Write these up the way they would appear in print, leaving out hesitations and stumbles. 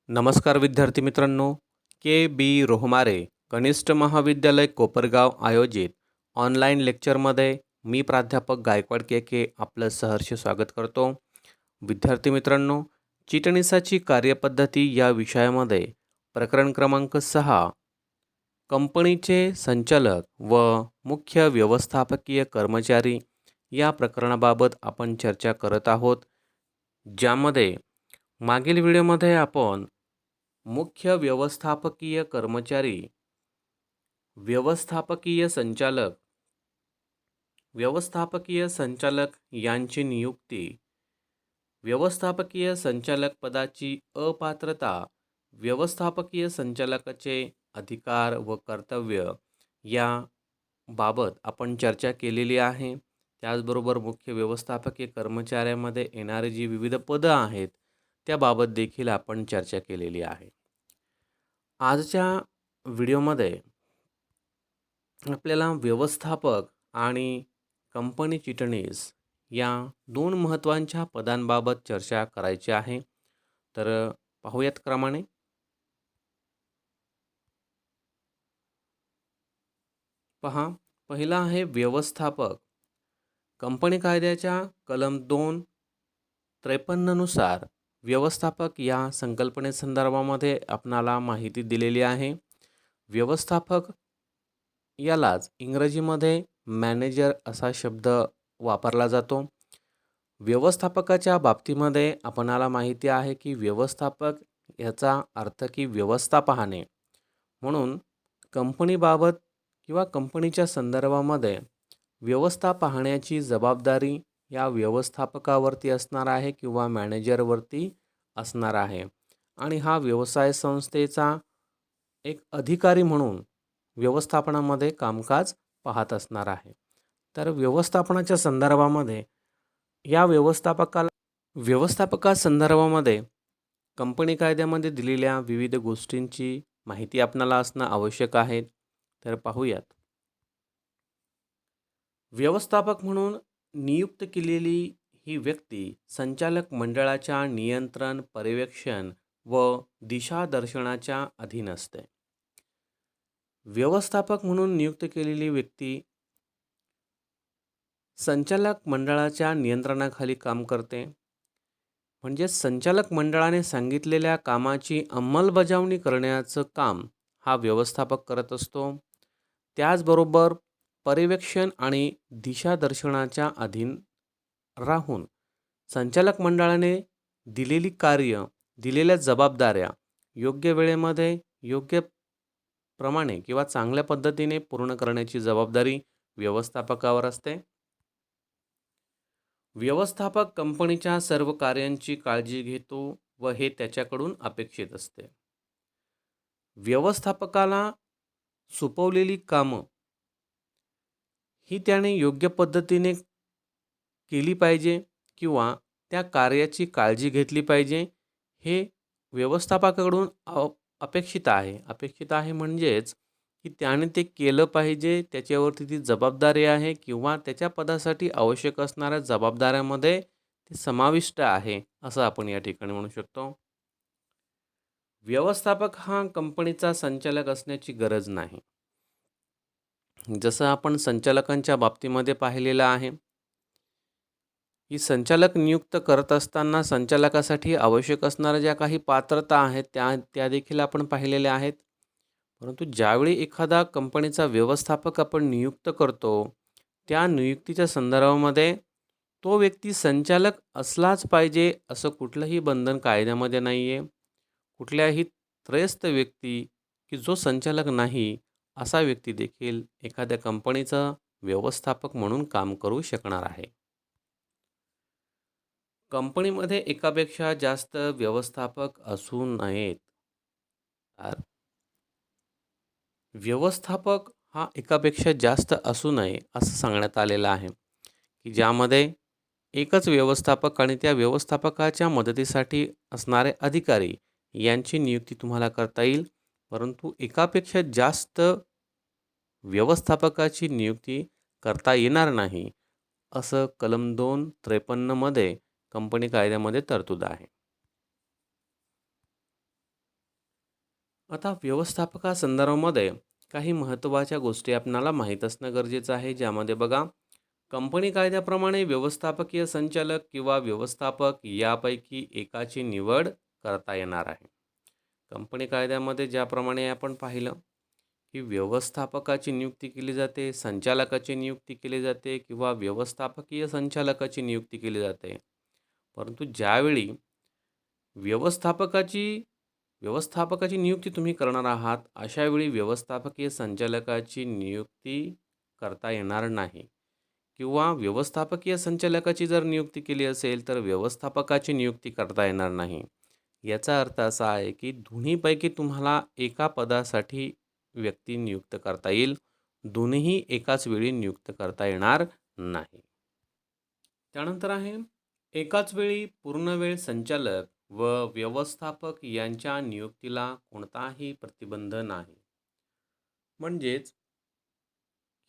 नमस्कार विद्यार्थी मित्रांनो, के. बी. रोहमारे कनिष्ठ महाविद्यालय कोपरगाव आयोजित ऑनलाईन लेक्चरमध्ये मी प्राध्यापक गायकवाड के आपलं सहर्ष स्वागत करतो. विद्यार्थी मित्रांनो, चिटणीसाची कार्यपद्धती या विषयामध्ये प्रकरण क्रमांक 6 कंपनीचे संचालक व मुख्य व्यवस्थापकीय कर्मचारी या प्रकरणाबाबत आपण चर्चा करत आहोत. ज्यामध्ये मागील व्हिडिओमध्ये आपण मुख्य व्यवस्थापकीय कर्मचारी, व्यवस्थापकीय संचालक यांची नियुक्ती, व्यवस्थापकीय संचालक पदाची अपात्रता, व्यवस्थापकीय संचालकाचे अधिकार व कर्तव्य या बाबत आपण चर्चा केलेली आहे. त्याचबरोबर मुख्य व्यवस्थापकीय कर्मचाऱ्यामध्ये येणारी जी विविध पदं आहेत त्याबाबत देखील आपण चर्चा केलेली आहे. आजच्या व्हिडिओमध्ये आपल्याला व्यवस्थापक आणि कंपनी चिटणीस या दोन महत्त्वाच्या पदांबाबत चर्चा करायची आहे. तर पाहूयात क्रमाने. पहा, पहिला आहे व्यवस्थापक. कंपनी कायद्याच्या कलम 253 नुसार व्यवस्थापक या संकल्पनेसंदर्भामध्ये आपणाला माहिती दिलेली आहे. व्यवस्थापक यालाच इंग्रजीमध्ये मॅनेजर असा शब्द वापरला जातो. व्यवस्थापकाच्या बाबतीमध्ये आपणाला माहिती आहे की व्यवस्थापक याचा अर्थ की व्यवस्था पाहणे, म्हणून कंपनीबाबत किंवा कंपनीच्या संदर्भामध्ये व्यवस्था पाहण्याची जबाबदारी या व्यवस्थापकावरती असणार आहे किंवा मॅनेजरवरती असणार आहे. आणि हा व्यवसाय संस्थेचा एक अधिकारी म्हणून व्यवस्थापनामध्ये कामकाज पाहत असणार आहे. तर व्यवस्थापनाच्या संदर्भामध्ये या व्यवस्थापकासंदर्भामध्ये कंपनी कायद्यामध्ये दिलेल्या विविध गोष्टींची माहिती आपणाला असणं आवश्यक आहे. तर पाहूयात. व्यवस्थापक म्हणून नियुक्त केलेली ही व्यक्ती संचालक मंडळाच्या नियंत्रण, पर्यवेक्षण व दिशादर्शनाच्या अधीन असते. व्यवस्थापक म्हणून नियुक्त केलेली व्यक्ती संचालक मंडळाच्या नियंत्रणाखाली काम करते. म्हणजे संचालक मंडळाने सांगितलेल्या कामाची अंमलबजावणी करण्याचं काम हा व्यवस्थापक करत असतो. त्याचबरोबर पर्यवेक्षण आणि दिशादर्शनाच्या अधीन राहून संचालक मंडळाने दिलेली कार्य, दिलेल्या जबाबदाऱ्या योग्य वेळेमध्ये, योग्य प्रमाणे किंवा चांगल्या पद्धतीने पूर्ण करण्याची जबाबदारी व्यवस्थापकावर असते. व्यवस्थापक कंपनीच्या सर्व कार्यांची काळजी घेतो व हे त्याच्याकडून अपेक्षित असते. व्यवस्थापकाला सोपवलेली कामं ही त्याने योग्य पद्धतीने केली पाहिजे किंवा त्या कार्याची काळजी घेतली पाहिजे, हे व्यवस्थापकाकडून अपेक्षित आहे म्हणजेच की त्याने ते केलं पाहिजे, त्याच्यावरती ती जबाबदारी आहे किंवा त्याच्या पदासाठी आवश्यक असणाऱ्या जबाबदाऱ्यामध्ये ते समाविष्ट आहे, असं आपण या ठिकाणी म्हणू शकतो. व्यवस्थापक हा कंपनीचा संचालक असण्याची गरज नाही. जसं आपण संचालकांच्या बाबतीमध्ये पाहिलेलं आहे की संचालक नियुक्त करत असताना संचालकासाठी आवश्यक असणाऱ्या ज्या काही पात्रता आहेत त्या देखील आपण पाहिलेल्या आहेत. परंतु ज्यावेळी एखादा कंपनीचा व्यवस्थापक आपण नियुक्त करतो, त्या नियुक्तीच्या संदर्भामध्ये तो व्यक्ती संचालक असलाच पाहिजे असं कुठलंही बंधन कायद्यामध्ये नाही आहे. कुठल्याही त्रयस्थ व्यक्ती की जो संचालक नाही असा व्यक्ती देखील एखाद्या कंपनीचा व्यवस्थापक म्हणून काम करू शकणार आहे. कंपनीमध्ये एकापेक्षा जास्त व्यवस्थापक असू नयेत. व्यवस्थापक हा एकापेक्षा जास्त असू नये असं सांगण्यात आलेलं आहे की ज्यामध्ये एकच व्यवस्थापक आणि त्या व्यवस्थापकाच्या मदतीसाठी असणारे अधिकारी यांची नियुक्ती तुम्हाला करता येईल. परंतु एकापेक्षा जास्त व्यवस्थापकाची नियुक्ती करता येणार नाही असं कलम 253 मध्ये कंपनी कायद्यामध्ये तरतूद आहे. आता व्यवस्थापकासंदर्भामध्ये काही महत्त्वाच्या गोष्टी आपणाला माहीत असणं गरजेचं आहे. ज्यामध्ये बघा, कंपनी कायद्याप्रमाणे व्यवस्थापकीय संचालक किंवा व्यवस्थापक यापैकी एकाची निवड करता येणार आहे. कंपनी कायद्यामध्ये ज्याप्रमाणे आपण पाहिलं, की व्यवस्थापकाची नियुक्ती केली जाते, संचालकाची नियुक्ती केली जाते किंवा व्यवस्थापकीय संचालकाची नियुक्ती केली जाते. परंतु ज्यावेळी व्यवस्थापकाची व्यवस्थापकाची नियुक्ती तुम्ही करणार आहात, अशा वेळी व्यवस्थापकीय संचालकाची नियुक्ती करता येणार नाही किंवा व्यवस्थापकीय संचालकाची जर नियुक्ती केली असेल, तर व्यवस्थापकाची नियुक्ती करता येणार नाही. याचा अर्थ असा आहे, की दोन्हीपैकी तुम्हाला एका पदासाठी व्यक्ती नियुक्त करता येईल. दोन्हीही एकाच वेळी नियुक्त करता येणार नाही. त्यानंतर आहे, एकाच वेळी पूर्णवेळ संचालक व व्यवस्थापक यांच्या नियुक्तीला कोणताही प्रतिबंध नाही. म्हणजेच,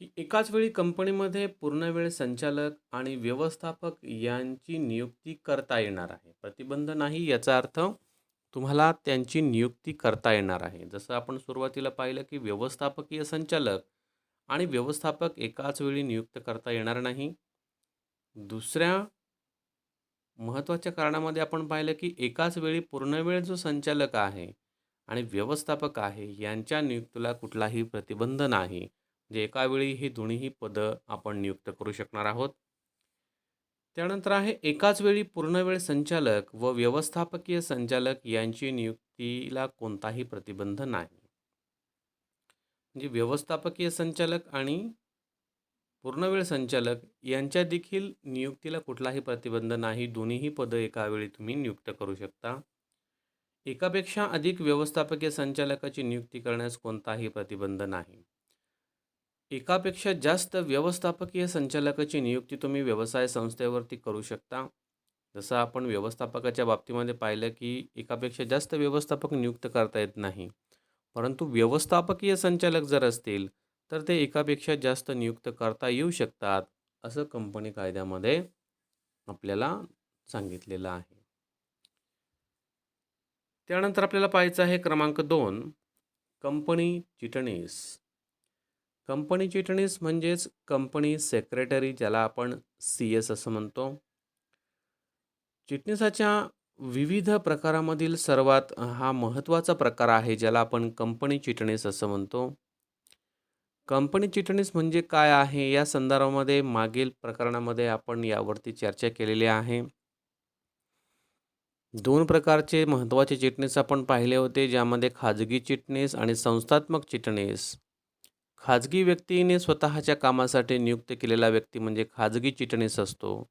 की एकाच वेळी कंपनीमध्ये पूर्णवेळ संचालक आणि व्यवस्थापक यांची नियुक्ती करता येणार आहे. प्रतिबंध नाही याचा अर्थ तुम्हाला त्यांची नियुक्ती करता येणार आहे. जसं आपण सुरुवातीला पाहिलं, की व्यवस्थापकीय संचालक आणि व्यवस्थापक एकाच वेळी नियुक्त करता येणार नाही. दुसऱ्या महत्त्वाच्या कारणामध्ये आपण पाहिलं, की एकाच वेळी पूर्णवेळ जो संचालक आहे आणि व्यवस्थापक आहे यांच्या नियुक्तीला कुठलाही प्रतिबंध नाही. म्हणजे एका वेळी ही दोन्हीही पदं आपण नियुक्त करू शकणार आहोत. त्यानंतर आहे, एकाच वेळी पूर्णवेळ संचालक व व्यवस्थापकीय संचालक यांची नियुक्तीला कोणताही प्रतिबंध नाही. म्हणजे व्यवस्थापकीय संचालक आणि पूर्णवेळ संचालक यांच्या देखील नियुक्तीला कुठलाही प्रतिबंध नाही. दोन्हीही पदं एका वेळी तुम्ही नियुक्त करू शकता. एकापेक्षा अधिक व्यवस्थापकीय संचालकाची नियुक्ती करण्यास कोणताही प्रतिबंध नाही. एकापेक्षा जास्त व्यवस्थापकीय संचालकाची नियुक्ती तुम्ही व्यवसाय संस्थेवरती करू शकता. जसं आपण व्यवस्थापकाच्या बाबतीमध्ये पाहिलं, की एकापेक्षा जास्त व्यवस्थापक नियुक्त करता येत नाही. परंतु व्यवस्थापकीय संचालक जर असतील, तर ते एकापेक्षा जास्त नियुक्त करता येऊ शकतात, असं कंपनी कायद्यामध्ये आपल्याला सांगितलेलं आहे. त्यानंतर आपल्याला पाहायचं आहे क्रमांक 2, कंपनी चिटणीस. कंपनी चिटणीस म्हणजेच कंपनी सेक्रेटरी, ज्याला आपण CS असं म्हणतो. चिटणीसाच्या विविध प्रकारामधील सर्वात हा महत्त्वाचा प्रकार आहे, ज्याला आपण कंपनी चिटणीस असं म्हणतो. कंपनी चिटणीस म्हणजे काय आहे, या संदर्भामध्ये मागील प्रकरणामध्ये आपण यावरती चर्चा केलेली आहे. 2 प्रकारचे महत्त्वाचे चिटणीस आपण पाहिले होते, ज्यामध्ये खाजगी चिटणीस आणि संस्थात्मक चिटणीस. खाजगी व्यक्तीने स्वतःच्या कामासाठी नियुक्त केलेला व्यक्ती म्हणजे खाजगी चिटणीस असतो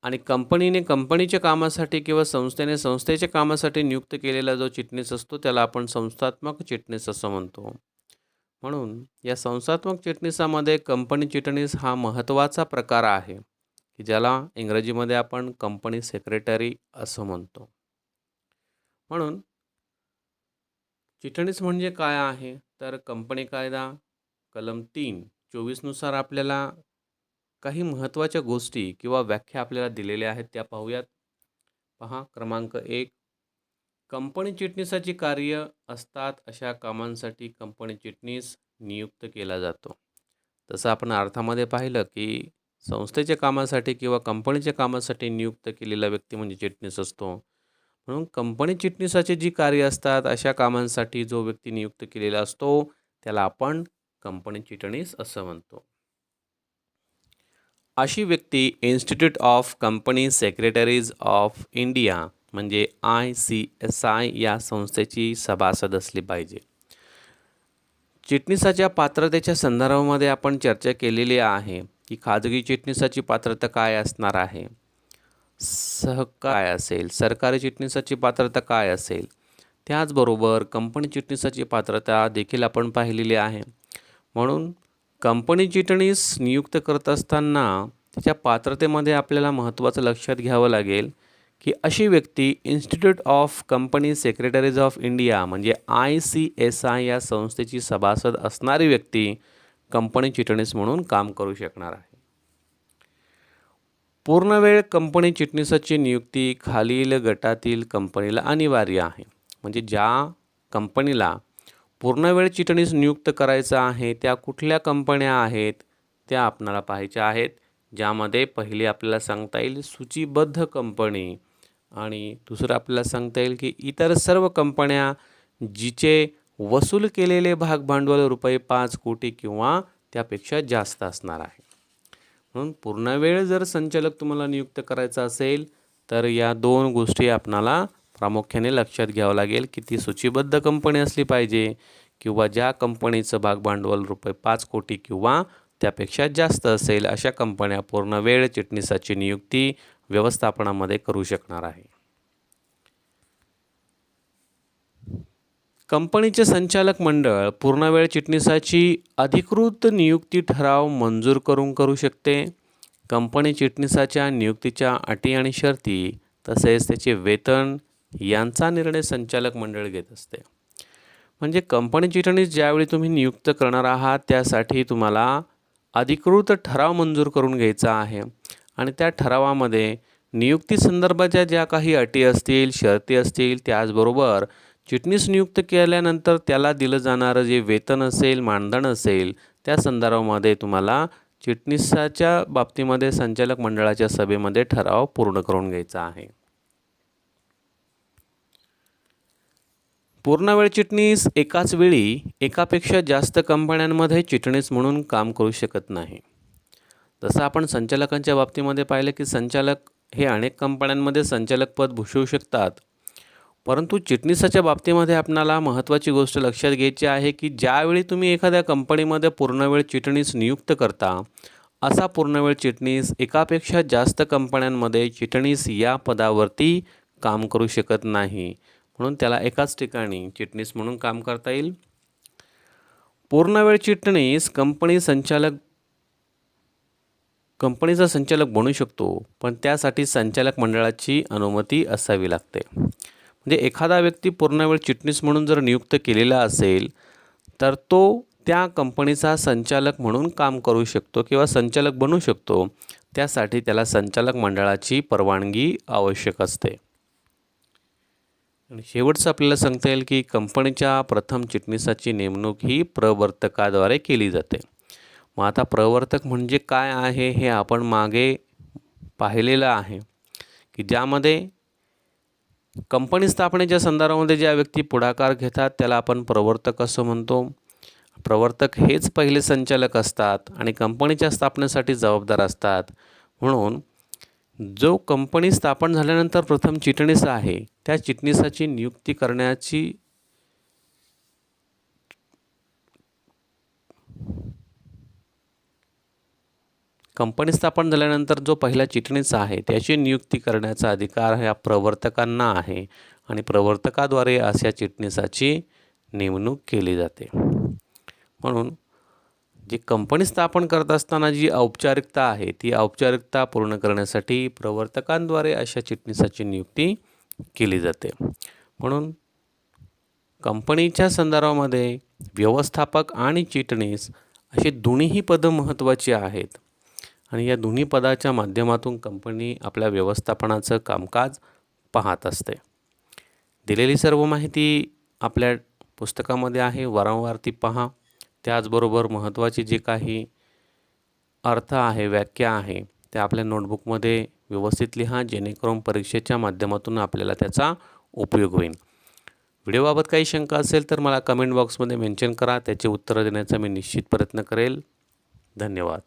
आणि कंपनीने कंपनीच्या कामासाठी किंवा संस्थेने संस्थेच्या कामासाठी नियुक्त केलेला जो चिटणीस असतो, त्याला आपण संस्थात्मक चिटणीस असं म्हणतो. म्हणून या संस्थात्मक चिटणीसामध्ये कंपनी चिटणीस हा महत्त्वाचा प्रकार आहे, की ज्याला इंग्रजीमध्ये आपण कंपनी सेक्रेटरी असं म्हणतो. म्हणून चिटणीस म्हणजे काय आहे, तर कंपनी कायदा कलम 3(24) नुसार आपल्याला काही महत्त्वाच्या गोष्टी किंवा व्याख्या आपल्याला दिलेल्या आहेत, त्या पाहूयात. पहा, क्रमांक 1, कंपनी चिटणीसाची कार्य असतात अशा कामांसाठी कंपनी चिटणीस नियुक्त केला जातो. तसं आपण अर्थामध्ये पाहिलं, की संस्थेच्या कामासाठी किंवा कंपनीच्या कामासाठी नियुक्त केलेला व्यक्ती म्हणजे चिटणीस असतो. म्हणून कंपनी चिटणीसाची जी कार्य असतात अशा कामांसाठी जो व्यक्ती नियुक्त केलेला असतो, त्याला आपण कंपनी चिटणीस असं म्हणतो. अशी व्यक्ती institute of company secretaries of India म्हणजे ICSI या संस्थेची सभासद असली पाहिजे. चिटणीसाच्या पात्रतेच्या संदर्भामध्ये आपण चर्चा केलेली आहे, की खाजगी चिटणीसाची पात्रता काय असणार आहे, काय असेल, सरकारी चिटणीसाची पात्रता काय असेल. त्याचबरोबर कंपनी चिटणीसाची पात्रता देखील आपण पाहिलेली आहे. म्हणून कंपनी चिटणीस नियुक्त करत असताना त्याच्या पात्रतेमध्ये आपल्याला महत्त्वाचं लक्षात घ्यावं लागेल, की अशी व्यक्ती institute of company secretaries of India म्हणजे ICSI या संस्थेची सभासद असणारी व्यक्ती कंपनी चिटणीस म्हणून काम करू शकणार आहे. पूर्णवेळ कंपनी चिटणीसाची नियुक्ती खालील गटातील कंपनीला अनिवार्य आहे. म्हणजे ज्या कंपनीला पूर्णवेळ चिटणीस नियुक्त करायचा आहे त्या कुठल्या कंपन्या आहेत त्या आपल्याला पाहायच्या आहेत, ज्यामध्ये पहिले आपल्याला सांगता येईल सूचीबद्ध कंपनी आणि दुसरं आपल्याला सांगता येईल की इतर सर्व कंपन्या जिचे वसूल केलेले भाग भांडवल रुपये 5 कोटी किंवा त्यापेक्षा जास्त असणार आहे. म्हणून पूर्णवेळ जर संचालक तुम्हाला नियुक्त करायचा असेल तर या दोन गोष्टी आपणाला प्रामुख्याने लक्षात घ्यावं लागेल की ती सूचीबद्ध कंपनी असली पाहिजे किंवा ज्या कंपनीचं भागभांडवल रुपये 5 कोटी किंवा त्यापेक्षा जास्त असेल अशा कंपन्या पूर्णवेळ चिटणीसाची नियुक्ती व्यवस्थापनामध्ये करू शकणार आहे. कंपनीचे संचालक मंडळ पूर्णवेळ चिटणीसाची अधिकृत नियुक्ती ठराव मंजूर करू शकते. कंपनी चिटणीसाच्या नियुक्तीच्या अटी आणि शर्ती तसेच त्याचे वेतन यांचा निर्णय संचालक मंडळ घेत असते. म्हणजे कंपनी चिटणीस ज्यावेळी तुम्ही नियुक्त करणार आहात त्यासाठी तुम्हाला अधिकृत ठराव मंजूर करून घ्यायचा आहे आणि त्या ठरावामध्ये नियुक्ती संदर्भाच्या ज्या काही अटी असतील, शर्ती असतील, त्याचबरोबर चिटणीस नियुक्त केल्यानंतर त्याला दिलं जाणारं जे वेतन असेल, मानधन असेल, त्या संदर्भामध्ये तुम्हाला चिटणीसाच्या बाबतीमध्ये संचालक मंडळाच्या सभेमध्ये ठराव पूर्ण करून घ्यायचा आहे. पूर्णवेळ चिटणीस एकाच वेळी एकापेक्षा जास्त कंपन्यांमध्ये चिटणीस म्हणून काम करू शकत नाही. जसं आपण संचालकांच्या बाबतीमध्ये पाहिलं की संचालक हे अनेक कंपन्यांमध्ये संचालक पद भूषवू शकतात, परंतु चिटणीसाच्या बाबतीमध्ये आपणाला महत्त्वाची गोष्ट लक्षात घ्यायची आहे की ज्यावेळी तुम्ही एखाद्या कंपनीमध्ये पूर्णवेळ चिटणीस नियुक्त करता, असा पूर्णवेळ चिटणीस एकापेक्षा जास्त कंपन्यांमध्ये चिटणीस या पदावरती काम करू शकत नाही. म्हणून त्याला एकाच ठिकाणी चिटणीस म्हणून काम करता येईल. पूर्णवेळ चिटणीस कंपनीचा संचालक बनू शकतो, पण त्यासाठी संचालक मंडळाची अनुमती असावी लागते. म्हणजे एखादा व्यक्ती पूर्णवेळ चिटणीस म्हणून जर नियुक्त केलेला असेल तर तो त्या कंपनीचा संचालक म्हणून काम करू शकतो किंवा संचालक बनू शकतो. त्यासाठी त्याला संचालक मंडळाची परवानगी आवश्यक असते. आणि शेवटचं आपल्याला सांगता येईल की कंपनीच्या प्रथम चिटणीसाची नेमणूक ही प्रवर्तकाद्वारे केली जाते. मग आता प्रवर्तक म्हणजे काय आहे हे आपण मागे पाहिलेलं आहे की ज्यामध्ये कंपनी स्थापनेच्या संदर्भामध्ये ज्या व्यक्ती पुढाकार घेतात त्याला आपण प्रवर्तक असं म्हणतो. प्रवर्तक हेच पहिले संचालक असतात आणि कंपनीच्या स्थापनेसाठी जबाबदार असतात. म्हणून जो कंपनी स्थापन झाल्यानंतर प्रथम चिटणीस आहे त्या चिटणीसाची नियुक्ती करण्याची कंपनी स्थापन झाल्यानंतर जो पहिला चिटणीस आहे त्याची नियुक्ती करण्याचा अधिकार ह्या प्रवर्तकांना आहे आणि प्रवर्तकाद्वारे अशा चिटणीसाची नेमणूक केली जाते. म्हणून जी कंपनी स्थापन करत असताना जी औपचारिकता आहे ती औपचारिकता पूर्ण करण्यासाठी प्रवर्तकांद्वारे अशा चिटणीसाची नियुक्ती केली जाते. म्हणून कंपनीच्या संदर्भामध्ये व्यवस्थापक आणि चिटणीस अशी दोन्हीही पदं महत्त्वाची आहेत आणि या दोन्ही पदाच्या माध्यमातून कंपनी आपल्या व्यवस्थापनाचं कामकाज पाहत असते. दिलेली सर्व माहिती आपल्या पुस्तकामध्ये आहे, वारंवार ती पहा. त्याचबरोबर महत्त्वाची जे काही अर्थ आहे, व्याख्या आहे त्या आपल्या नोटबुकमध्ये व्यवस्थित लिहा, जेणेकरून परीक्षेच्या माध्यमातून आपल्याला त्याचा उपयोग होईल. व्हिडिओबाबत काही शंका असेल तर मला कमेंट बॉक्समध्ये मेन्शन करा, त्याचे उत्तर देण्याचा मी निश्चित प्रयत्न करेल. धन्यवाद.